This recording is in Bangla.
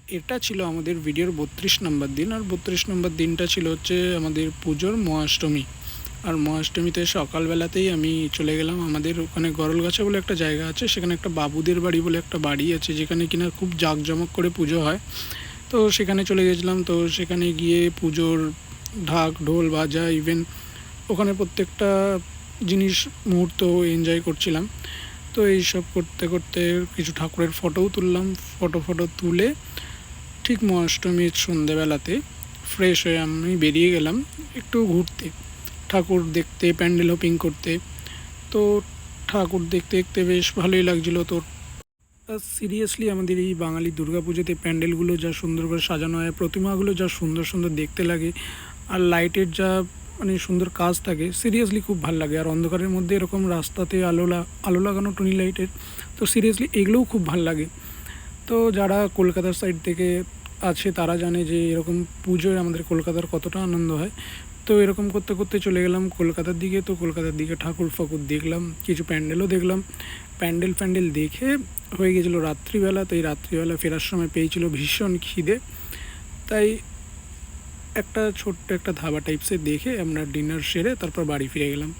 এটা ছিল আমাদের ভিডিওর ৩২ নম্বর দিন। আর ৩২ নম্বর দিনটা ছিল হচ্ছে আমাদের পুজোর মহাষ্টমী। আর মহাষ্টমীতে সকালবেলাতেই আমি চলে গেলাম আমাদের ওখানে গরলগাছা বলে একটা জায়গা আছে, সেখানে একটা বাবুদের বাড়ি বলে একটা বাড়ি আছে, যেখানে কিনা খুব জাঁকজমক করে পুজো হয়। তো সেখানে চলে গেছিলাম। তো সেখানে গিয়ে পুজোর ঢাক ঢোল বাজা ইভেন ওখানে প্রত্যেকটা জিনিস মুহূর্ত এনজয় করছিলাম। তো এইসব করতে করতে কিছু ঠাকুরের ফটোও তুললাম। ফটো তুলে ঠিক মহাষ্টমীর সন্ধেবেলাতে ফ্রেশ হয়ে আমি বেরিয়ে গেলাম একটু ঘুরতে, ঠাকুর দেখতে, প্যান্ডেল হপিং করতে। তো ঠাকুর দেখতে দেখতে বেশ ভালোই লাগছিলো। তো সিরিয়াসলি আমাদের এই বাঙালি দুর্গাপুজোতে প্যান্ডেলগুলো যা সুন্দর করে সাজানো হয়, প্রতিমাগুলো যা সুন্দর সুন্দর দেখতে লাগে, আর লাইটের যা মানে সুন্দর কাজ থাকে, সিরিয়াসলি খুব ভালো লাগে। আর অন্ধকারের মধ্যে এরকম রাস্তাতে আলো লাগানো টুনি লাইটের, তো সিরিয়াসলি এগুলোও খুব ভালো লাগে। তো যারা কলকাতার সাইড থেকে আছে তারা জানে যে এরকম পুজোয় আমাদের কলকাতার কতটা আনন্দ হয়। তো এরকম করতে করতে চলে গেলাম কলকাতার দিকে। তো কলকাতার দিকে ঠাকুর ফাকুর দেখলাম, কিছু প্যান্ডেলও দেখলাম। প্যান্ডেল দেখে হয়ে গেছিলো রাত্রিবেলা। তো এই রাত্রিবেলা ফেরার সময় পেয়েছিল ভীষণ খিদে, তাই একটা ছোট্ট একটা ধাবা টাইপসের দেখে আমরা ডিনার সেরে তারপর বাড়ি ফিরে গেলাম।